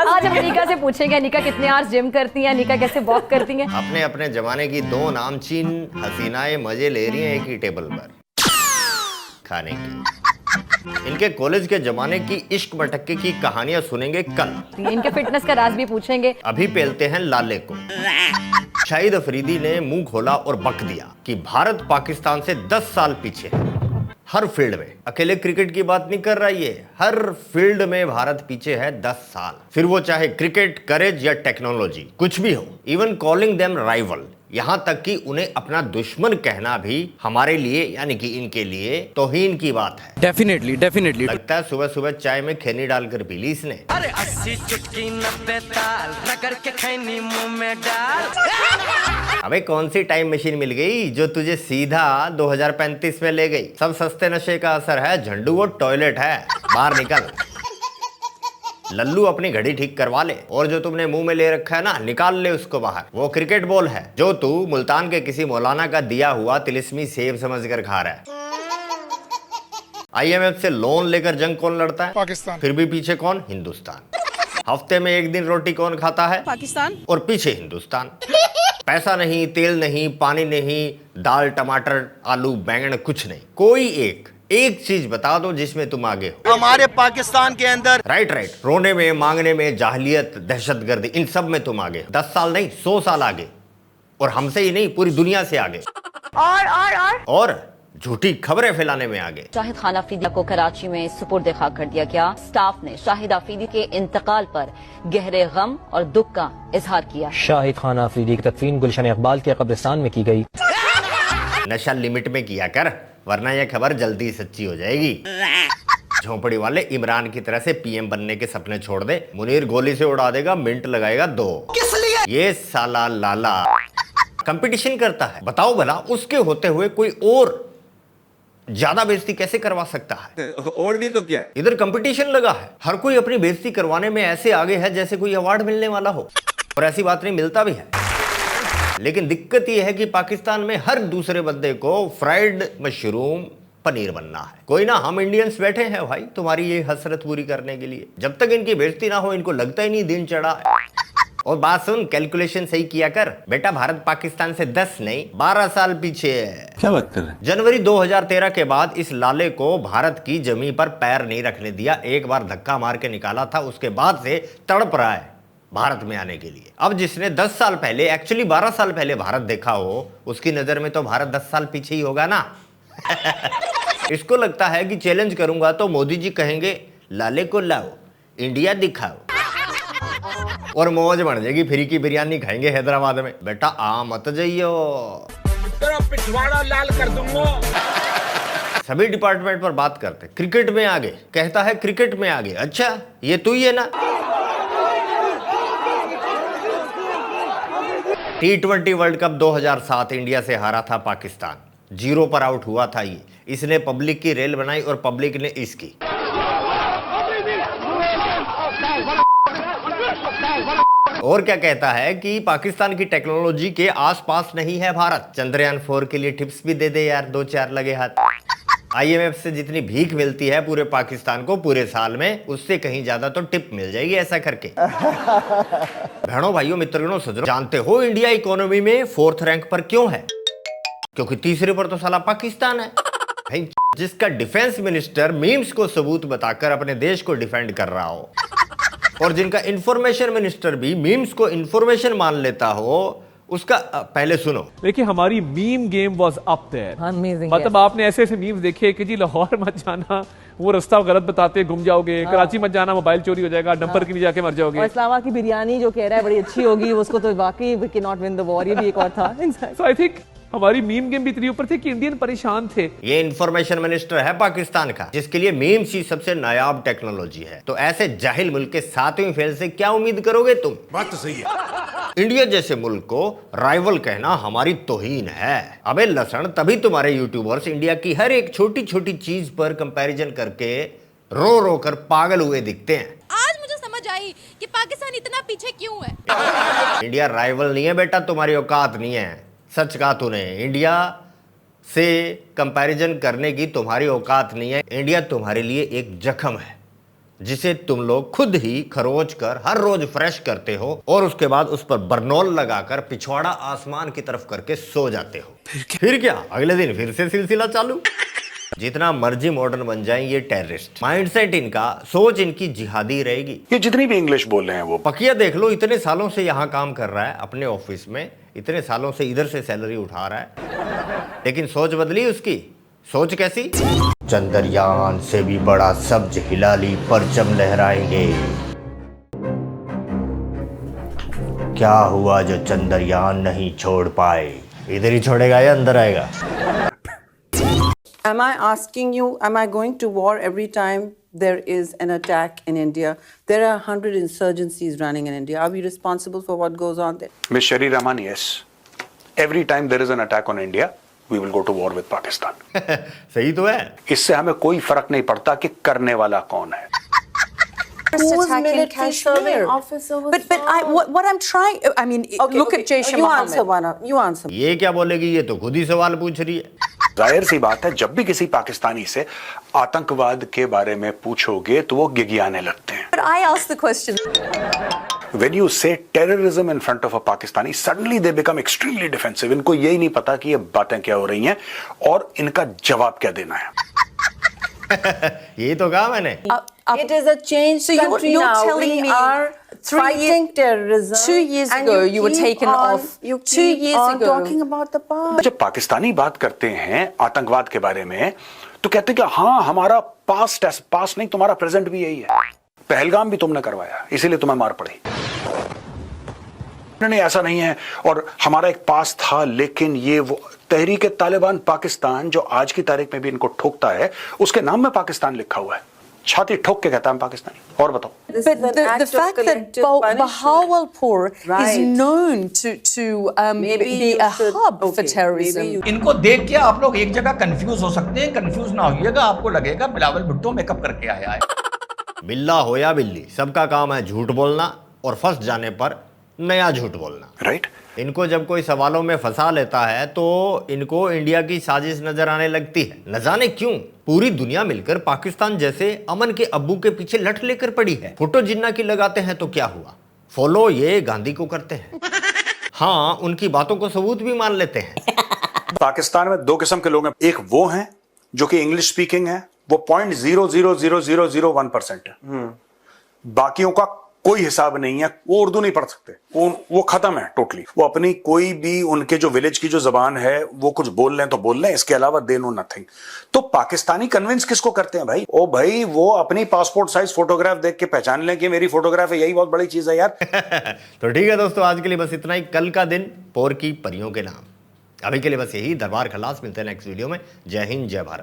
आज हम अनिका से पूछेंगे अनिका कितने आवर्स जिम करती हैं, अनिका कैसे वॉक करती हैं। अपने अपने जमाने की दो नामचीन हसीनाएं मजे ले रही हैं एक ही टेबल पर खाने की। इनके कॉलेज के जमाने की इश्क मटक्के की कहानियां सुनेंगे कल। इनके फिटनेस का राज भी पूछेंगे। अभी पेलते हैं लाले को। शाहिद अफरीदी ने मुंह खोला और बक दिया कि भारत पाकिस्तान से 10 साल पीछे है हर फील्ड में। अकेले क्रिकेट की बात नहीं कर रहा, ये हर फील्ड में भारत पीछे है 10 साल। फिर वो चाहे क्रिकेट, करेज या टेक्नोलॉजी, कुछ भी हो। इवन कॉलिंग देम राइवल, यहां तक कि उन्हें अपना दुश्मन कहना भी हमारे लिए यानी कि इनके लिए तौहीन की बात है। डेफिनेटली लगता है सुबह सुबह चाय में खैनी डालकर पी ली इसने। अरे 80 चुटकी 90 ताल रगड़ के खैनी मुंह में डाल। अबे कौन सी टाइम मशीन मिल गई जो तुझे सीधा 2035 में ले गई। सब सस्ते नशे का असर है, झंडू वो टॉयलेट है, बाहर निकल। लल्लू अपनी घड़ी ठीक करवा ले, और जो तुमने मुंह में ले रखा है ना, निकाल ले उसको बाहर। वो क्रिकेट बॉल है जो तू मुल्तान के किसी मौलाना का दिया हुआ तिलिस्मी सेब समझकर खा रहा है। IMF से लोन लेकर जंग कौन लड़ता है? पाकिस्तान। फिर भी पीछे कौन? हिंदुस्तान। हफ्ते में एक दिन रोटी कौन खाता है? पाकिस्तान। और पीछे हिंदुस्तान। पैसा नहीं, तेल नहीं, पानी नहीं, दाल, टमाटर, आलू, बैंगन, कुछ नहीं। कोई एक चीज बता दो जिसमें तुम आगे हो। हमारे पाकिस्तान के अंदर राइट। रोने में, मांगने में, जाहिलियत, दहशतगर्दी, इन सब में तुम आगे हो। 10 साल नहीं, 100 साल आगे। और हमसे ही नहीं, पूरी दुनिया से आगे। और झूठी खबरें फैलाने में आगे। शाहिद खान अफरीदी को कराची में सुपुर्द खाक कर दिया गया। स्टाफ ने शाहिद अफरीदी के इंतकाल पर गहरे गम और दुख का इजहार किया। शाहिद खान अफरीदी की तदफीन गुलशन इकबाल के कब्रिस्तान में की गई। नशा लिमिट में किया कर, वरना यह खबर जल्दी सच्ची हो जाएगी। झोंपड़ी वाले इमरान की तरह से PM बनने के सपने छोड़ दे। मुनीर गोली से उड़ा देगा, मिंट लगाएगा 2। किस लिए? ये साला लाला कंपटीशन करता है। बताओ भला उसके होते हुए कोई और ज्यादा बेइज्जती कैसे करवा सकता है? और नहीं तो क्या है? इधर कंपटीशन लगा है, हर कोई अपनी बेइज्जती करवाने में ऐसे आगे है जैसे कोई अवार्ड मिलने वाला हो। और ऐसी बात नहीं, मिलता भी है। लेकिन दिक्कत यह है कि पाकिस्तान में हर दूसरे बंदे को फ्राइड मशरूम पनीर बनना है। कोई ना, हम इंडियंस बैठे हैं भाई तुम्हारी ये हसरत पूरी करने के लिए। जब तक इनकी बेइज्जती ना हो, इनको लगता ही नहीं दिन चढ़ा है। और बात सुन, कैलकुलेशन सही किया कर बेटा। भारत पाकिस्तान से 10 नहीं 12 साल पीछे है। क्या बात कर रहे हैं? जनवरी 2013 के बाद इस लाले को भारत की जमीन पर पैर नहीं रखने दिया। एक बार धक्का मार के निकाला था, उसके बाद से तड़प रहा है भारत में आने के लिए। अब जिसने 10 साल पहले, एक्चुअली 12 साल पहले भारत देखा हो, उसकी नजर में तो भारत 10 साल पीछे ही होगा ना। इसको लगता है कि चैलेंज करूंगा तो मोदी जी कहेंगे लाले को लाओ, इंडिया दिखाओ, और मौज बढ़ जाएगी। फ्री की बिरयानी खाएंगे हैदराबाद में। बेटा आ मत जाइयो, तेरा पिछवाड़ा लाल कर दूंगा। सभी डिपार्टमेंट पर बात करते। क्रिकेट में आगे, कहता है क्रिकेट में आगे। अच्छा, ये तू ही है ना? T20 वर्ल्ड कप 2007 इंडिया से हारा था पाकिस्तान। 0 पर आउट हुआ था ये। इसने पब्लिक की रेल बनाई और पब्लिक ने इसकी। और क्या कहता है कि पाकिस्तान की टेक्नोलॉजी के आसपास नहीं है भारत। चंद्रयान 4 के लिए टिप्स भी दे दे यार, 2-4 लगे हाथ। IMF से जितनी भीख मिलती है पूरे पाकिस्तान को पूरे साल में, उससे कहीं ज्यादा तो टिप मिल जाएगी ऐसा करके। बहनों, भाइयों, मित्रगणों, सज्जनों, जानते हो इंडिया इकोनॉमी में 4th रैंक पर क्यों है? क्योंकि तीसरे पर तो साला पाकिस्तान है भाई। जिसका डिफेंस मिनिस्टर मीम्स को सबूत बताकर अपने देश को डिफेंड कर रहा हो, और जिनका इंफॉर्मेशन मिनिस्टर भी मीम्स को इंफॉर्मेशन मान लेता हो, उसका पहले सुनो। देखिए, हमारी meme game was up there. Amazing, मतलब आपने ऐसे ऐसे मीम्स देखे कि जी लाहौर मत जाना, वो रास्ता गलत बताते गुम जाओगे। कराची मत जाना, मोबाइल चोरी हो जाएगा, डंपर के नीचे जाके मर जाओगे। और इस्लामाबाद की बिरयानी जो कह रहा है बड़ी अच्छी होगी, उसको तो वाकई we can not win the war, ये भी एक और था। सो आई थिंक हमारी मीम गेम भी इतनी ऊपर थी कि इंडियन परेशान थे। ये इंफॉर्मेशन मिनिस्टर है पाकिस्तान का, जिसके लिए मीम्स ही सबसे नायाब टेक्नोलॉजी है। तो ऐसे जाहिल मुल्क के 7वीं फेल से क्या उम्मीद करोगे तुम? बात तो सही है। इंडिया जैसे मुल्क को राइवल कहना हमारी तौहीन है। अबे लसन, तभी तुम्हारे यूट्यूबर्स इंडिया की हर एक छोटी छोटी चीज पर कंपैरिजन करके रो रो कर पागल हुए दिखते हैं। आज मुझे समझ आई कि पाकिस्तान इतना पीछे क्यों है। इंडिया राइवल नहीं है बेटा, तुम्हारी औकात नहीं है। सच कहा तूने, इंडिया से कंपैरिजन करने की तुम्हारी औकात नहीं है। इंडिया तुम्हारे लिए एक जख्म है, जिसे तुम लोग खुद ही खरोच कर हर रोज फ्रेश करते हो और उसके बाद उस पर बर्नौल लगाकर पिछवाड़ा आसमान की तरफ करके सो जाते हो। फिर क्या अगले दिन फिर से सिलसिला चालू। जितना मर्जी मॉडर्न बन जाए ये टेररिस्ट, माइंडसेट इनका, सोच इनकी जिहादी रहेगी। ये जितनी भी इंग्लिश बोल रहे हैं वो पकिया देख लो, इतने सालों से यहाँ काम कर रहा है अपने ऑफिस में, इतने सालों से इधर से सैलरी उठा रहा है, लेकिन सोच बदली उसकी। सोच कैसी? चंद्रयान से भी बड़ा सब्ज हिलाली परचम लहराएंगे। क्या हुआ जो चंद्रयान नहीं छोड़ पाए? इधर ही छोड़ेगा या अंदर आएगा? Am I asking you, am I going to war every time there is an attack in India? There are 100 insurgencies running in India. Are we responsible for what goes on there? Ms. Sherry Rahman, yes. Every time there is an attack on India, we will go to war with Pakistan. सही तो है। इससे हमें कोई फर्क नहीं पड़ता कि करने वाला कौन है। Who's military serving officer was what I'm trying, I mean, look at Jaish you Mohammed. answer, you answer. ये क्या बोलेगी? ये तो खुद ही सवाल पूछ रही है। जाहिर सी बात है, जब भी किसी पाकिस्तानी से आतंकवाद के बारे में पूछोगे तो वो गिगियाने लगते हैं। But I asked the question. When you say terrorism in front of a Pakistani, suddenly they become extremely defensive. इनको यही नहीं पता कि ये बातें क्या हो रही हैं और इनका जवाब क्या देना है। ये तो कहा मैंने। It is a changed So country you're now. telling We me are fighting terrorism. 2 years and ago you were keep taken on- off. You 2 keep years on ago. talking about the past. जब पाकिस्तानी बात करते हैं आतंकवाद के बारे में तो कहते हैं कि हाँ हमारा पास्ट है, पास्ट नहीं तुम्हारा प्रेजेंट भी यही है। पहलगाम भी तुमने करवाया इसीलिए तुम्हें मार पड़ी। नहीं ऐसा नहीं है, और हमारा एक पास था, लेकिन ये वो तहरीक तालिबान पाकिस्तान जो आज की तारीख में भी इनको ठोकता है, उसके नाम में पाकिस्तान लिखा हुआ है, छाती ठोक के कहता है पाकिस्तानी। और बताओ। But the fact that Bahawalpur is known to be a hub for terrorism. इनको देख के आप लोग एक जगह कंफ्यूज हो सकते हैं, कंफ्यूज ना होइएगा, आपको लगेगा बिलावल भुट्टो मेकअप करके आया है। बिल्ला हो या बिल्ली, सबका काम है झूठ बोलना और फंस जाने पर नया झूठ बोलना। राइट। इनको जब कोई सवालों में फंसा लेता है तो इनको इंडिया की साजिश नजर आने लगती है। न जाने क्यों पूरी दुनिया मिलकर पाकिस्तान जैसे अमन के अब्बू के पीछे लठ लेकर पड़ी है। फोटो जिन्ना की लगाते हैं तो क्या हुआ, फॉलो ये गांधी को करते हैं। हाँ, उनकी बातों को सबूत भी मान लेते हैं। पाकिस्तान में दो किस्म के लोग हैं, एक वो हैं जो कि इंग्लिश स्पीकिंग है, वो 0.00001% है, बाकियों का कोई हिसाब नहीं है, वो उर्दू नहीं पढ़ सकते, वो खत्म है टोटली। वो अपनी कोई भी उनके जो विलेज की जो जबान है वो कुछ बोल रहे हैं तो बोल रहे हैं, इसके अलावा दे नो नथिंग। तो पाकिस्तानी कन्विंस किसको करते हैं भाई? ओ भाई वो अपनी पासपोर्ट साइज फोटोग्राफ देख के पहचान लें कि मेरी फोटोग्राफ है, यही बहुत बड़ी चीज है यार। तो ठीक है दोस्तों, आज के लिए बस इतना ही। कल का दिन पोर की परियों के नाम। अभी के लिए बस यही। दरबार खलास, मिलते हैं नेक्स्ट वीडियो में। जय हिंद, जय भारत।